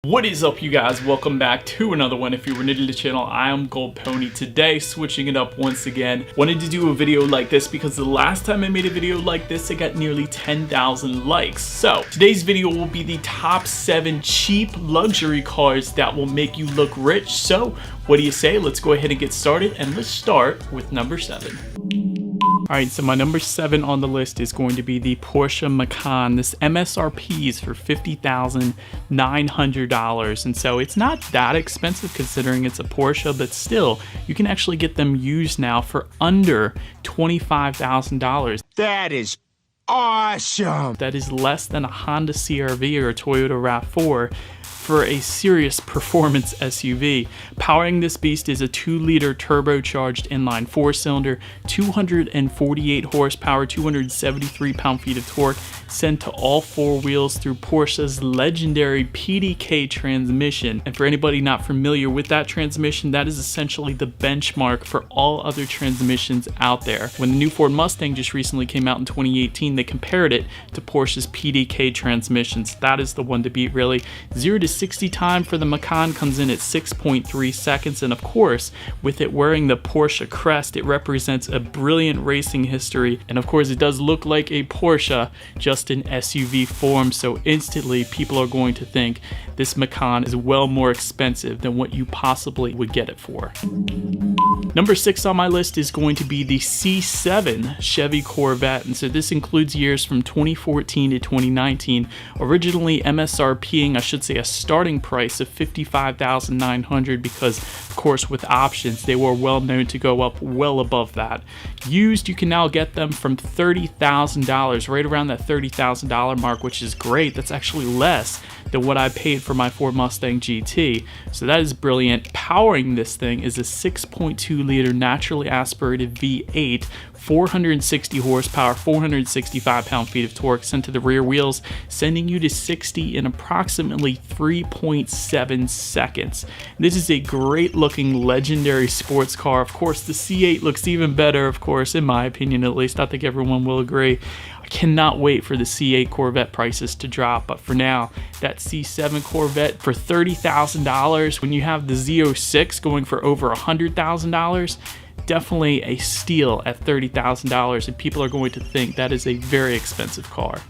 What is up, you guys? Welcome back to another one. If you're new to the channel, I am Gold Pony. Today, switching it up once again. Wanted to do a video like this because the last time I made a video like this, it got nearly 10,000 likes. So today's video will be the top 7 cheap luxury cars that will make you look rich. So what do you say? Let's go ahead and get started, and let's start with number 7. Alright, so my number 7 on the list is going to be the Porsche Macan. This MSRP is for $50,900, and so it's not that expensive considering it's a Porsche, but still, you can actually get them used now for under $25,000. That is awesome! That is less than a Honda CR-V or a Toyota RAV4 for a serious performance SUV. Powering this beast is a 2-liter turbocharged inline 4-cylinder, 248 horsepower, 273 pound-feet of torque, sent to all 4 wheels through Porsche's legendary PDK transmission. And for anybody not familiar with that transmission, that is essentially the benchmark for all other transmissions out there. When the new Ford Mustang just recently came out in 2018, they compared it to Porsche's PDK transmissions. That is the one to beat, really. 0 to 60 time for the Macan comes in at 6.3 seconds, and of course, with it wearing the Porsche crest, it represents a brilliant racing history, and of course it does look like a Porsche, just in SUV form, so instantly people are going to think this Macan is well more expensive than what you possibly would get it for. Number 6 on my list is going to be the C7 Chevy Corvette, and so this includes years from 2014 to 2019, originally MSRPing, I should say, a starting price of $55,900 because, of course, with options, they were well known to go up well above that. Used, you can now get them from $30,000, right around that $30,000 mark, which is great. That's actually less than what I paid for my Ford Mustang GT, so that is brilliant. Powering this thing is a 6.2-liter naturally aspirated V8, 460 horsepower, 465 pound-feet of torque, sent to the rear wheels, sending you to 60 in approximately 3.7 seconds. This is a great-looking legendary sports car. Of course, the C8 looks even better, of course, in my opinion at least. I think everyone will agree. I cannot wait for the C8 Corvette prices to drop, but for now, that C7 Corvette for $30,000, when you have the Z06 going for over $100,000, definitely a steal at $30,000, and people are going to think that is a very expensive car.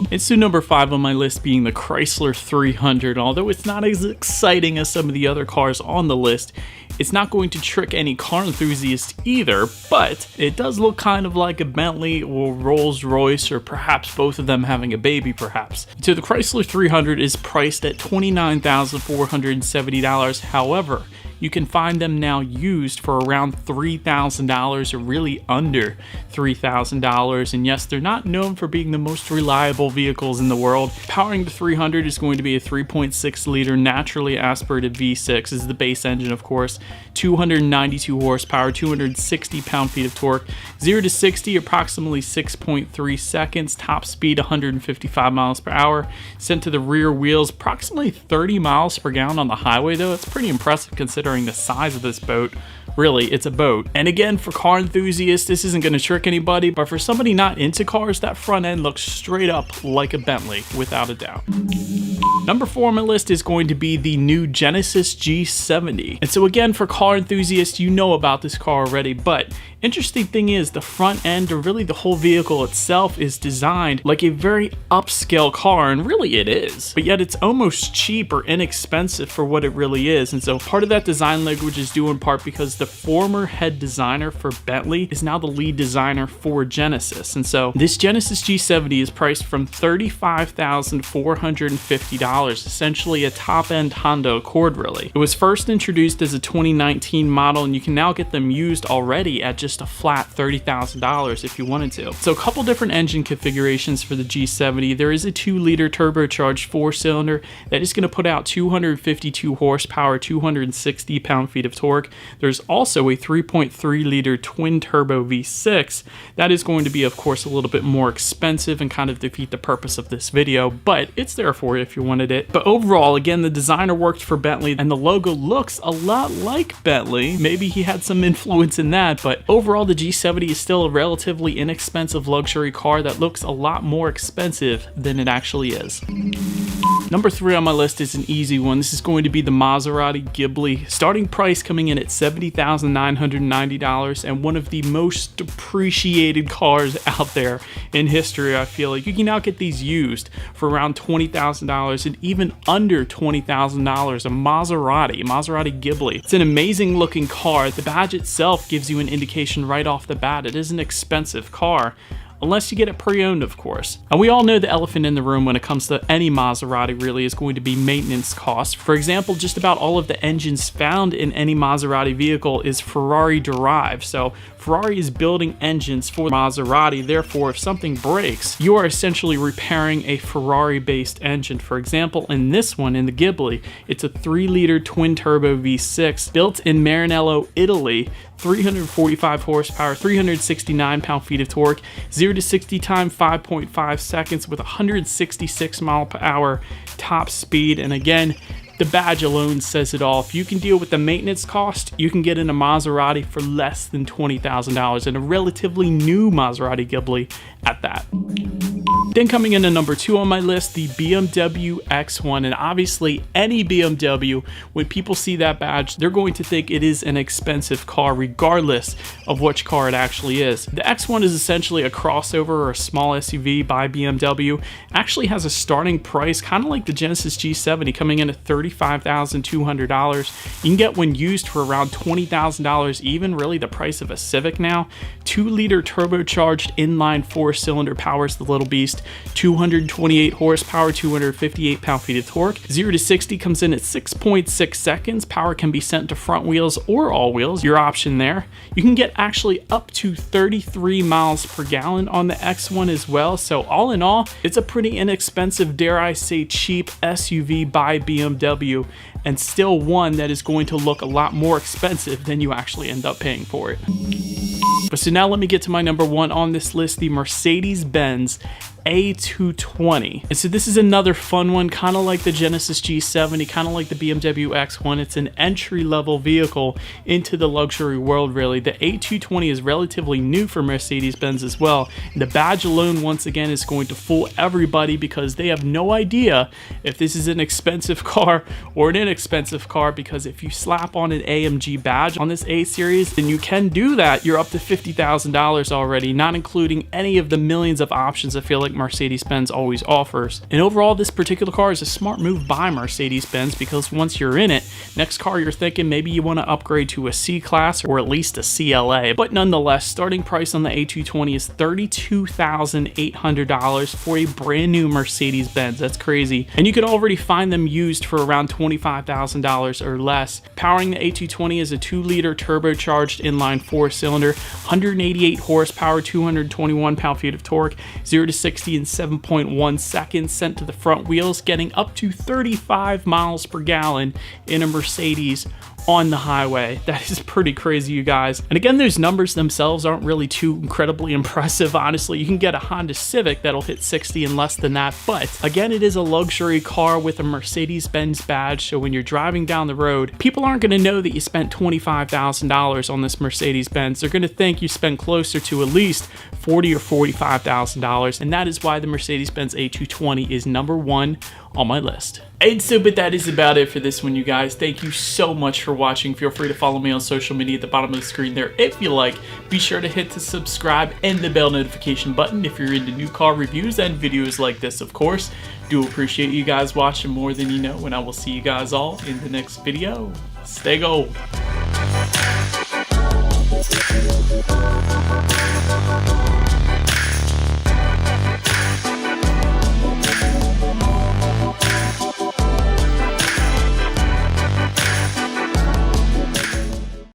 It's to number 5 on my list being the Chrysler 300. Although it's not as exciting as some of the other cars on the list, it's not going to trick any car enthusiast either, but it does look kind of like a Bentley or Rolls-Royce, or perhaps both of them having a baby perhaps. So the Chrysler 300 is priced at $29,470. However, you can find them now used for around $3,000 or really under $3,000. And yes, they're not known for being the most reliable vehicles in the world. Powering the 300 is going to be a 3.6-liter naturally aspirated V6 is the base engine, of course, 292 horsepower, 260 pound-feet of torque, 0 to 60 approximately 6.3 seconds, top speed 155 miles per hour, sent to the rear wheels approximately 30 miles per gallon on the highway. Though it's pretty impressive considering the size of this boat. Really, it's a boat. And again, for car enthusiasts, this isn't going to trick anybody, but for somebody not into cars, that front end looks straight up like a Bentley, without a doubt. Number 4 on my list is going to be the new Genesis G70. And so again, for car enthusiasts, you know about this car already, but interesting thing is the front end, or really the whole vehicle itself, is designed like a very upscale car, and really it is. But yet it's almost cheap or inexpensive for what it really is. And so part of that design language is due in part because the former head designer for Bentley is now the lead designer for Genesis. And so this Genesis G70 is priced from $35,450, essentially a top-end Honda Accord, really. It was first introduced as a 2019 model, and you can now get them used already at just a flat $30,000 if you wanted to. So a couple different engine configurations for the G70. There is a 2-liter turbocharged 4-cylinder that is going to put out 252 horsepower, 260 pound-feet of torque. There's also a 3.3-liter twin-turbo V6 that is going to be, of course, a little bit more expensive and kind of defeat the purpose of this video, but it's there for you if you wanted it. But overall, again, the designer worked for Bentley, and the logo looks a lot like Bentley. Maybe he had some influence in that, but overall, overall, the G70 is still a relatively inexpensive luxury car that looks a lot more expensive than it actually is. Number 3 on my list is an easy one. This is going to be the Maserati Ghibli. Starting price coming in at $70,990 and one of the most depreciated cars out there in history, I feel like. You can now get these used for around $20,000 and even under $20,000. A Maserati Ghibli. It's an amazing looking car. The badge itself gives you an indication right off the bat. It is an expensive car. Unless you get it pre-owned, of course. And we all know the elephant in the room when it comes to any Maserati really is going to be maintenance costs. For example, just about all of the engines found in any Maserati vehicle is Ferrari derived. So Ferrari is building engines for Maserati. Therefore, if something breaks, you are essentially repairing a Ferrari-based engine. For example, in this one, in the Ghibli, it's a 3-liter twin-turbo V6 built in Maranello, Italy. 345 horsepower, 369 pound-feet of torque, 0 to 60 time 5.5 seconds with 166 mile per hour top speed. And again, the badge alone says it all. If you can deal with the maintenance cost, you can get in a Maserati for less than $20,000 and a relatively new Maserati Ghibli at that. Then coming in at number 2 on my list, the BMW X1. And obviously any BMW, when people see that badge, they're going to think it is an expensive car regardless of which car it actually is. The X1 is essentially a crossover or a small SUV by BMW. It actually has a starting price kind of like the Genesis G70 coming in at $35,200. You can get one used for around $20,000, even really the price of a Civic now. 2-liter turbocharged inline 4-cylinder powers the little beast. 228 horsepower, 258 pound-feet of torque. 0 to 60 comes in at 6.6 seconds. Power can be sent to front wheels or all wheels, your option there. You can get actually up to 33 miles per gallon on the X1 as well. So all in all, it's a pretty inexpensive, dare I say cheap SUV by BMW, and still one that is going to look a lot more expensive than you actually end up paying for it. But so now let me get to my number 1 on this list, the Mercedes-Benz A220. And so this is another fun one, kind of like the Genesis G70, kind of like the BMW X1. It's an entry-level vehicle into the luxury world, really. The A220 is relatively new for Mercedes-Benz as well. And the badge alone, once again, is going to fool everybody because they have no idea if this is an expensive car or an inexpensive car, because if you slap on an AMG badge on this A series, then you can do that. You're up to $50,000 already, not including any of the millions of options I feel like Mercedes-Benz always offers. And overall, this particular car is a smart move by Mercedes-Benz because once you're in it, next car you're thinking maybe you want to upgrade to a C-Class or at least a CLA. But nonetheless, starting price on the A220 is $32,800 for a brand new Mercedes-Benz. That's crazy. And you can already find them used for around $25,000 or less. Powering the A220 is a 2-liter turbocharged inline 4-cylinder, 188 horsepower, 221 pound-feet of torque, 0 to 60 in 7.1 seconds, sent to the front wheels, getting up to 35 miles per gallon in a Mercedes on the highway. That is pretty crazy, you guys. And again, those numbers themselves aren't really too incredibly impressive, honestly. You can get a Honda Civic that'll hit 60 in less than that, but again, it is a luxury car with a Mercedes-Benz badge, so when you're driving down the road, people aren't going to know that you spent $25,000 on this Mercedes-Benz. They're going to think you spent closer to at least $40,000 or $45,000, and that is why the Mercedes-Benz A220 is number 1 on my list. And so, but that is about it for this one, you guys. Thank you so much for watching. Feel free to follow me on social media at the bottom of the screen there if you like. Be sure to hit the subscribe and the bell notification button if you're into new car reviews and videos like this, of course. Do appreciate you guys watching more than you know, and I will see you guys all in the next video. Stay gold.